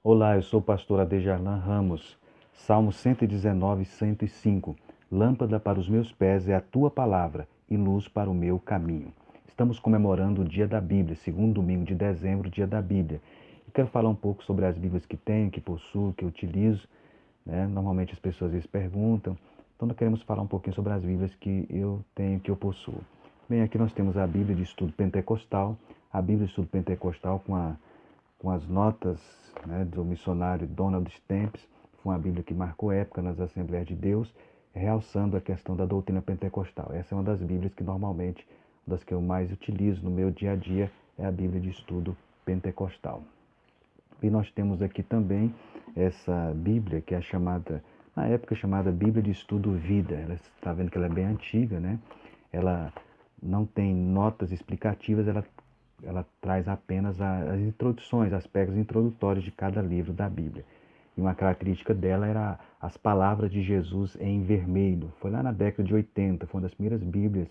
Olá, eu sou o pastor Adejarlan Ramos. Salmo 119, 105. Lâmpada para os meus pés é a tua palavra e luz para o meu caminho. Estamos comemorando o Dia da Bíblia, segundo domingo de dezembro, Dia da Bíblia. E quero falar um pouco sobre as Bíblias que tenho, que possuo, que utilizo. Normalmente as pessoas às vezes perguntam. Então nós queremos falar um pouquinho sobre as Bíblias que eu tenho, que eu possuo. Bem, aqui nós temos a Bíblia de Estudo Pentecostal, a Bíblia de Estudo Pentecostal com as notas, do missionário Donald Stamps. Foi uma Bíblia que marcou época nas Assembleias de Deus, realçando a questão da doutrina pentecostal. Essa é uma das Bíblias que normalmente, uma das que eu mais utilizo no meu dia a dia, é a Bíblia de Estudo Pentecostal. E nós temos aqui também essa Bíblia que é chamada, na época chamada Bíblia de Estudo Vida. Ela está vendo que ela é bem antiga, né? Ela não tem notas explicativas, ela traz apenas as introduções, aspectos introdutórios de cada livro da Bíblia. E uma característica dela era as palavras de Jesus em vermelho. Foi lá na década de 80, foi uma das primeiras Bíblias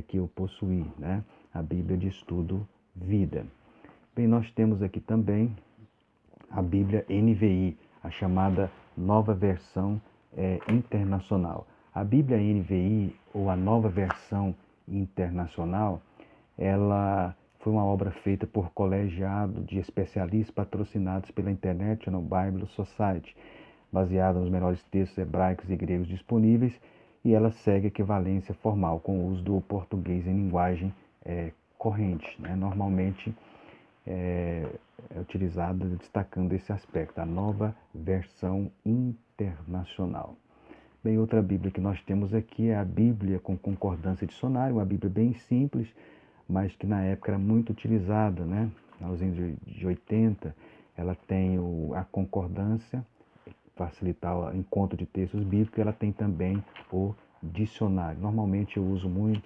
que eu possuí, né? A Bíblia de Estudo Vida. Bem, nós temos aqui também a Bíblia NVI, a chamada Nova Versão Internacional. A Bíblia NVI, ou a Nova Versão Internacional, ela foi uma obra feita por colegiado de especialistas patrocinados pela International Bible Society, baseada nos melhores textos hebraicos e gregos disponíveis, e ela segue a equivalência formal com o uso do português em linguagem corrente. Normalmente é utilizada destacando esse aspecto, a Nova Versão Internacional. Bem, outra Bíblia que nós temos aqui é a Bíblia com concordância dicionária, uma Bíblia bem simples, mas que na época era muito utilizada, né? Nos anos de 80, ela tem a concordância, facilitar o encontro de textos bíblicos, ela tem também o dicionário. Normalmente eu uso muito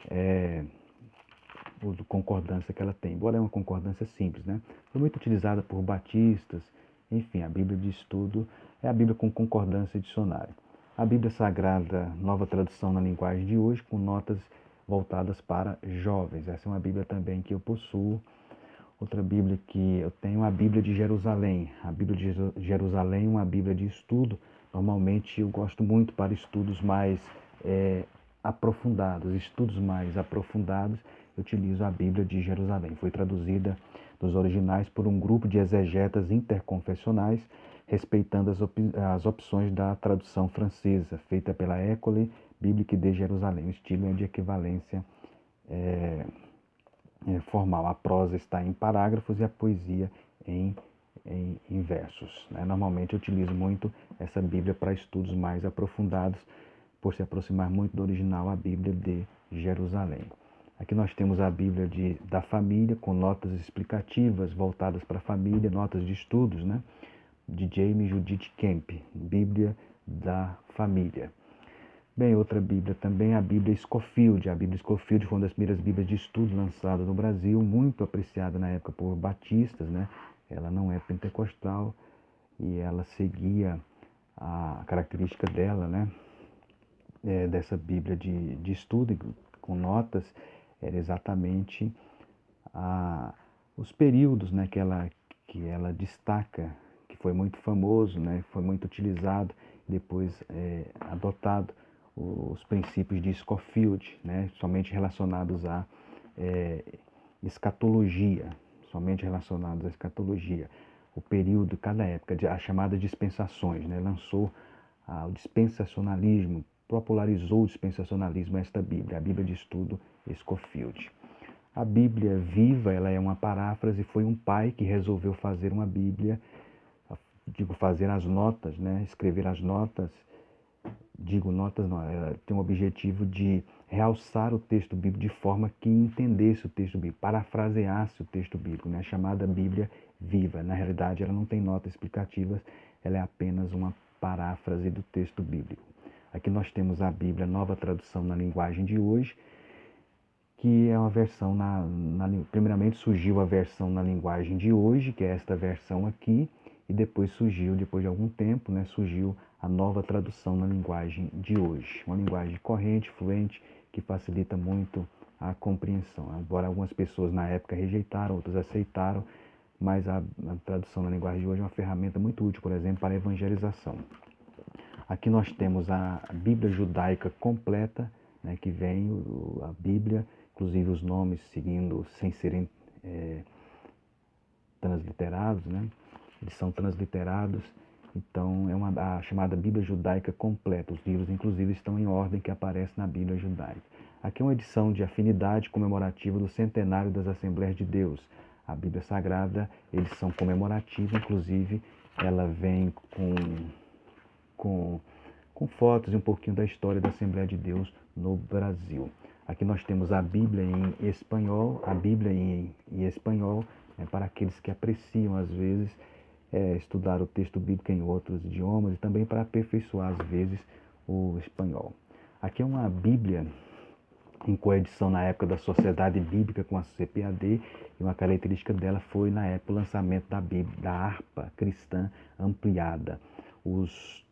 a concordância que ela tem, embora é uma concordância simples, né? Foi muito utilizada por batistas, enfim, a Bíblia de Estudo é a Bíblia com concordância dicionária. A Bíblia Sagrada, nova tradução na linguagem de hoje, com notas voltadas para jovens. Essa é uma Bíblia também que eu possuo. Outra Bíblia que eu tenho é a Bíblia de Jerusalém. A Bíblia de Jerusalém é uma Bíblia de estudo. Normalmente eu gosto muito para estudos mais aprofundados. Eu utilizo a Bíblia de Jerusalém. Foi traduzida dos originais por um grupo de exegetas interconfessionais, respeitando as opções da tradução francesa, feita pela École Biblique de Jerusalém. O estilo é de equivalência formal. A prosa está em parágrafos e a poesia em versos. Normalmente eu utilizo muito essa Bíblia para estudos mais aprofundados, por se aproximar muito do original, a Bíblia de Jerusalém. Aqui nós temos a Bíblia da família, com notas explicativas voltadas para a família, notas de estudos, né? De James Judith Kemp, Bíblia da família. Bem, outra Bíblia também, a Bíblia Scofield. A Bíblia Scofield foi uma das primeiras Bíblias de estudo lançadas no Brasil, muito apreciada na época por batistas, né? Ela não é pentecostal e ela seguia a característica dela, né? Dessa Bíblia de estudo com notas, era exatamente os períodos, né, que ela destaca, que foi muito famoso, né, foi muito utilizado, depois adotado os princípios de Scofield, né, somente relacionados à escatologia, o período, cada época, a chamada dispensações, né, lançou o dispensacionalismo, popularizou o dispensacionalismo esta Bíblia, a Bíblia de Estudo Scofield. A Bíblia Viva, ela é uma paráfrase, foi um pai que resolveu fazer uma Bíblia, fazer as notas, né, escrever as notas, notas não, ela tem o objetivo de realçar o texto bíblico de forma que entendesse o texto bíblico, parafraseasse o texto bíblico, né, chamada Bíblia Viva. Na realidade, ela não tem notas explicativas, ela é apenas uma paráfrase do texto bíblico. Aqui nós temos a Bíblia, nova tradução na linguagem de hoje, que é uma versão, primeiramente surgiu a versão na linguagem de hoje, que é esta versão aqui, e depois de algum tempo, né, surgiu a nova tradução na linguagem de hoje. Uma linguagem corrente, fluente, que facilita muito a compreensão. Embora algumas pessoas na época rejeitaram, outras aceitaram, mas a tradução na linguagem de hoje é uma ferramenta muito útil, por exemplo, para a evangelização. Aqui nós temos a Bíblia judaica completa, né, que vem a Bíblia, inclusive os nomes seguindo sem serem transliterados, né? Eles são transliterados, então é a chamada Bíblia judaica completa. Os livros, inclusive, estão em ordem que aparece na Bíblia judaica. Aqui é uma edição de afinidade comemorativa do centenário das Assembleias de Deus. A Bíblia Sagrada, edição comemorativa, inclusive, ela vem com, com fotos e um pouquinho da história da Assembleia de Deus no Brasil. Aqui nós temos a Bíblia em espanhol, para aqueles que apreciam, às vezes, estudar o texto bíblico em outros idiomas e também para aperfeiçoar, às vezes, o espanhol. Aqui é uma Bíblia em coedição na época da Sociedade Bíblica com a CPAD, e uma característica dela foi, na época, o lançamento da Bíblia, da harpa cristã ampliada. Os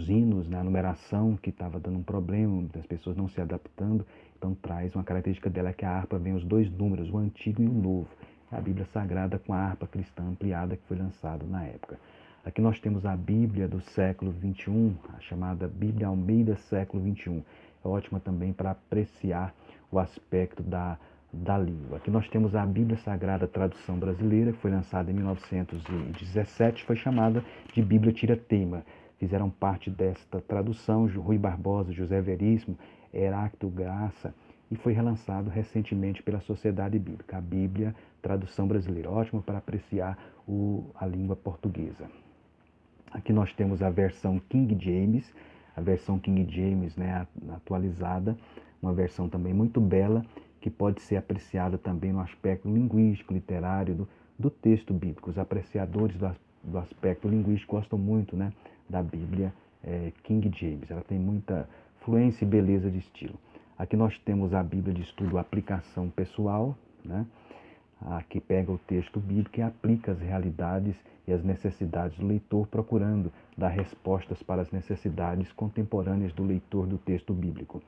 hinos, né, a numeração que estava dando um problema, das pessoas não se adaptando, então traz uma característica dela que a harpa vem os dois números, o antigo e o novo. É a Bíblia Sagrada com a harpa cristã ampliada que foi lançada na época. Aqui nós temos a Bíblia do século XXI, a chamada Bíblia Almeida século XXI. É ótima também para apreciar o aspecto da língua. Aqui nós temos a Bíblia Sagrada Tradução Brasileira, que foi lançada em 1917, foi chamada de Bíblia Tira-Teima. Fizeram parte desta tradução Rui Barbosa, José Veríssimo, Heráclito Graça, e foi relançado recentemente pela Sociedade Bíblica, a Bíblia Tradução Brasileira, ótima para apreciar a língua portuguesa. Aqui nós temos a versão King James, né, atualizada, uma versão também muito bela, que pode ser apreciada também no aspecto linguístico, literário do texto bíblico. Os apreciadores do aspecto linguístico gostam muito, né, da Bíblia King James. Ela tem muita fluência e beleza de estilo. Aqui nós temos a Bíblia de Estudo Aplicação Pessoal, né, que pega o texto bíblico e aplica as realidades e as necessidades do leitor, procurando dar respostas para as necessidades contemporâneas do leitor do texto bíblico.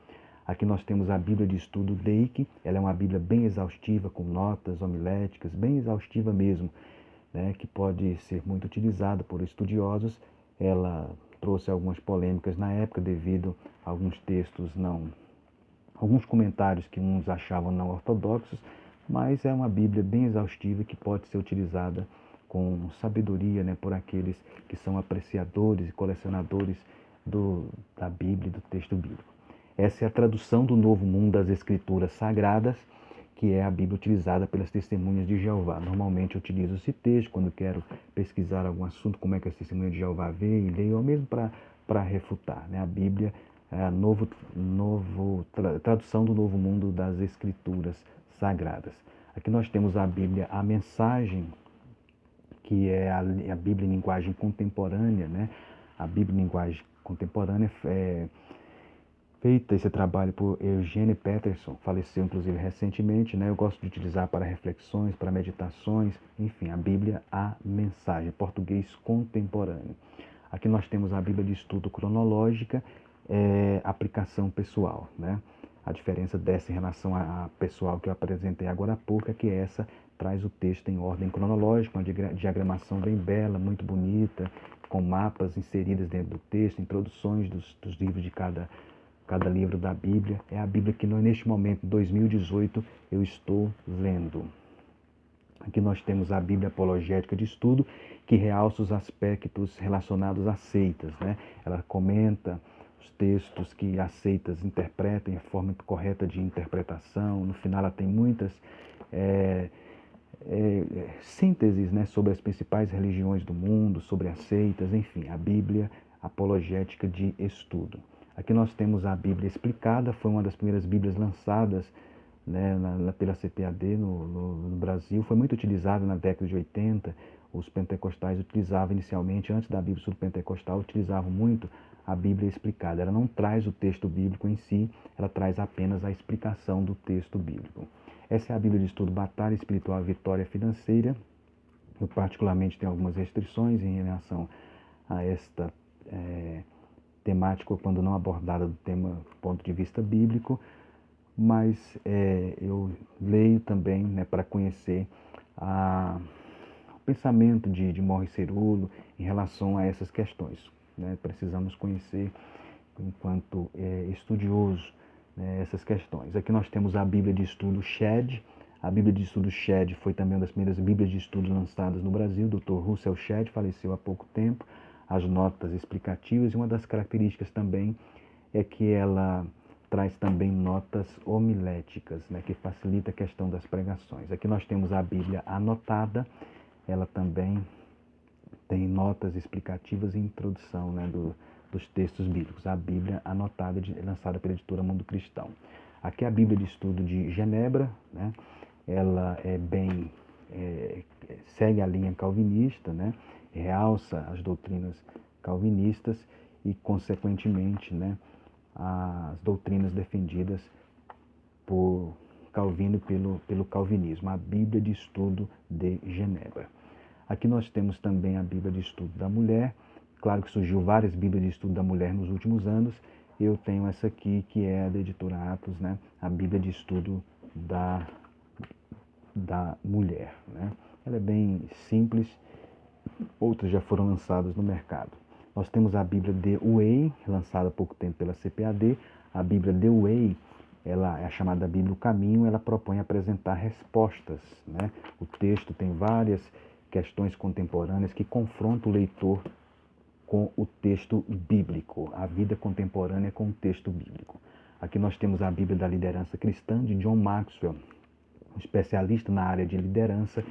Aqui nós temos a Bíblia de Estudo Dake, ela é uma Bíblia bem exaustiva, com notas homiléticas, bem exaustiva mesmo, né, que pode ser muito utilizada por estudiosos. Ela trouxe algumas polêmicas na época devido a alguns comentários que uns achavam não ortodoxos, mas é uma Bíblia bem exaustiva que pode ser utilizada com sabedoria, né, por aqueles que são apreciadores e colecionadores da Bíblia e do texto bíblico. Essa é a tradução do Novo Mundo das Escrituras Sagradas, que é a Bíblia utilizada pelas Testemunhas de Jeová. Normalmente eu utilizo esse texto quando quero pesquisar algum assunto, como é que as Testemunhas de Jeová veem e leem, ou mesmo para refutar, né? A Bíblia é a tradução do Novo Mundo das Escrituras Sagradas. Aqui nós temos a Bíblia, a Mensagem, que é a Bíblia em linguagem contemporânea, né? A Bíblia em linguagem contemporânea é feita esse trabalho por Eugene Peterson, faleceu inclusive recentemente, né? Eu gosto de utilizar para reflexões, para meditações, enfim, a Bíblia, a Mensagem, português contemporâneo. Aqui nós temos a Bíblia de Estudo Cronológica, aplicação pessoal, né? A diferença dessa em relação à pessoal que eu apresentei agora há pouco é que essa traz o texto em ordem cronológica, uma diagramação bem bela, muito bonita, com mapas inseridos dentro do texto, introduções dos livros de cada livro da Bíblia. É a Bíblia que neste momento, 2018, eu estou lendo. Aqui nós temos a Bíblia Apologética de Estudo, que realça os aspectos relacionados às seitas, né? Ela comenta os textos que as seitas interpretam, a forma correta de interpretação. No final ela tem muitas sínteses, né, sobre as principais religiões do mundo, sobre as seitas, enfim, a Bíblia Apologética de Estudo. Aqui nós temos a Bíblia Explicada, foi uma das primeiras Bíblias lançadas, né, pela CPAD no Brasil, foi muito utilizada na década de 80, os pentecostais utilizavam inicialmente, antes da Bíblia Sul-Pentecostal, utilizavam muito a Bíblia Explicada. Ela não traz o texto bíblico em si, ela traz apenas a explicação do texto bíblico. Essa é a Bíblia de Estudo Batalha Espiritual e Vitória Financeira. Eu particularmente tenho algumas restrições em relação a esta temática, quando não abordada do ponto de vista bíblico, mas eu leio também, né, para conhecer pensamento de Morris Cerullo em relação a essas questões, né? Precisamos conhecer, enquanto estudioso, né, essas questões. Aqui nós temos a Bíblia de Estudo Shedd. A Bíblia de Estudo Shedd foi também uma das primeiras Bíblias de Estudo lançadas no Brasil. O Dr. Russell Shedd faleceu há pouco tempo. As notas explicativas, e uma das características também é que ela traz também notas homiléticas, né, que facilita a questão das pregações. Aqui nós temos a Bíblia anotada, ela também tem notas explicativas e introdução, né, dos textos bíblicos. A Bíblia anotada, lançada pela editora Mundo Cristão. Aqui a Bíblia de Estudo de Genebra, né, ela segue a linha calvinista, né, realça as doutrinas calvinistas e, consequentemente, né, as doutrinas defendidas por Calvino e pelo calvinismo. A Bíblia de Estudo de Genebra. Aqui nós temos também a Bíblia de Estudo da Mulher. Claro que surgiu várias Bíblias de Estudo da Mulher nos últimos anos. Eu tenho essa aqui, que é a da editora Atos, né? A Bíblia de Estudo da Mulher, né? Ela é bem simples, outras já foram lançadas no mercado. Nós temos a Bíblia The Way, lançada há pouco tempo pela CPAD. A Bíblia The Way, ela é a chamada Bíblia O Caminho, ela propõe apresentar respostas, né? O texto tem várias questões contemporâneas que confrontam o leitor com o texto bíblico, a vida contemporânea com o texto bíblico. Aqui nós temos a Bíblia da Liderança Cristã, de John Maxwell, um especialista na área de liderança,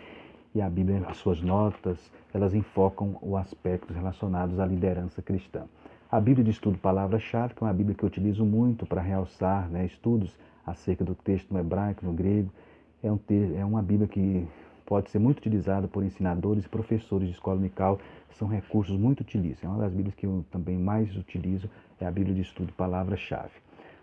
e a Bíblia, as suas notas, elas enfocam os aspectos relacionados à liderança cristã. A Bíblia de Estudo Palavra-Chave, que é uma Bíblia que eu utilizo muito para realçar, né, estudos acerca do texto no hebraico, no grego. É uma Bíblia que pode ser muito utilizada por ensinadores e professores de escola dominical. São recursos muito utilíssimos. É uma das Bíblias que eu também mais utilizo, é a Bíblia de Estudo Palavra-Chave.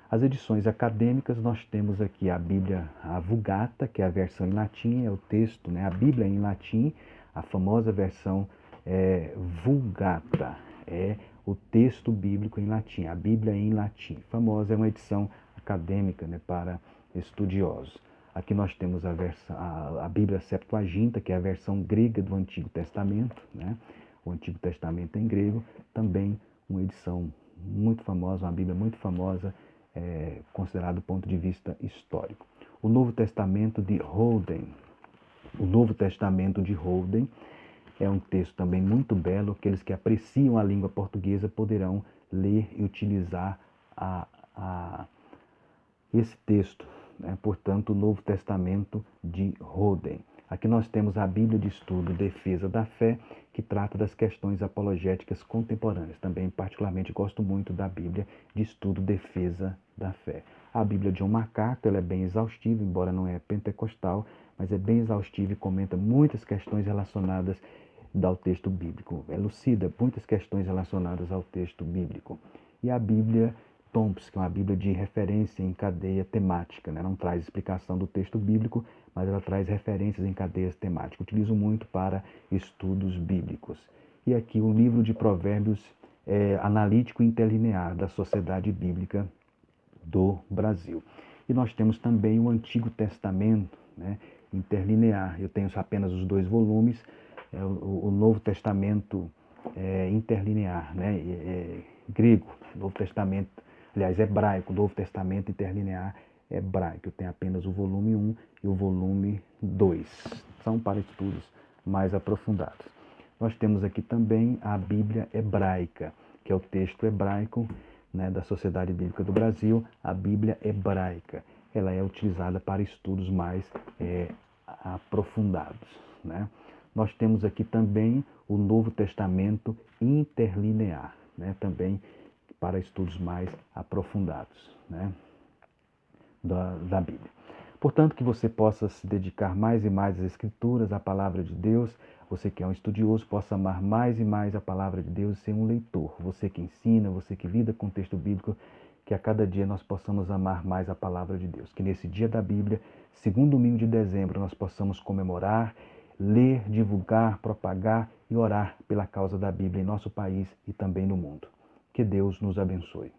As edições acadêmicas, nós temos aqui a Bíblia, a Vulgata, que é a versão em latim, é o texto, né, a Bíblia em latim, a famosa versão Vulgata, é o texto bíblico em latim, a Bíblia em latim. Famosa, é uma edição acadêmica, né, para estudiosos. Aqui nós temos a Bíblia Septuaginta, que é a versão grega do Antigo Testamento, né? O Antigo Testamento em grego, também uma edição muito famosa, uma Bíblia muito famosa, considerado do ponto de vista histórico. O Novo Testamento de Holden. O Novo Testamento de Holden é um texto também muito belo. Aqueles que apreciam a língua portuguesa poderão ler e utilizar esse texto, né? Portanto, o Novo Testamento de Holden. Aqui nós temos a Bíblia de Estudo Defesa da Fé, que trata das questões apologéticas contemporâneas. Também, particularmente, gosto muito da Bíblia de Estudo Defesa da Fé. A Bíblia de John MacArthur, ela é bem exaustiva, embora não é pentecostal, mas é bem exaustiva e comenta muitas questões relacionadas ao texto bíblico. Elucida muitas questões relacionadas ao texto bíblico. E a Bíblia Thompson, que é uma Bíblia de referência em cadeia temática, né? Não traz explicação do texto bíblico, mas ela traz referências em cadeias temáticas. Utilizo muito para estudos bíblicos. E aqui o livro de Provérbios analítico e interlinear da Sociedade Bíblica do Brasil. E nós temos também o Antigo Testamento, né, interlinear. Eu tenho apenas os 2 volumes, o Novo Testamento interlinear, né, grego, Novo Testamento, aliás, hebraico, Novo Testamento interlinear hebraico. Eu tenho apenas o volume 1 e o volume 2. São para estudos mais aprofundados. Nós temos aqui também a Bíblia Hebraica, que é o texto hebraico, né, da Sociedade Bíblica do Brasil, a Bíblia Hebraica. Ela é utilizada para estudos mais aprofundados, né? Nós temos aqui também o Novo Testamento interlinear, né, também para estudos mais aprofundados, né, da Bíblia. Portanto, que você possa se dedicar mais e mais às Escrituras, à Palavra de Deus. Você que é um estudioso, possa amar mais e mais a Palavra de Deus e ser um leitor. Você que ensina, você que lida com o texto bíblico, que a cada dia nós possamos amar mais a Palavra de Deus. Que nesse dia da Bíblia, segundo domingo de dezembro, nós possamos comemorar, ler, divulgar, propagar e orar pela causa da Bíblia em nosso país e também no mundo. Que Deus nos abençoe.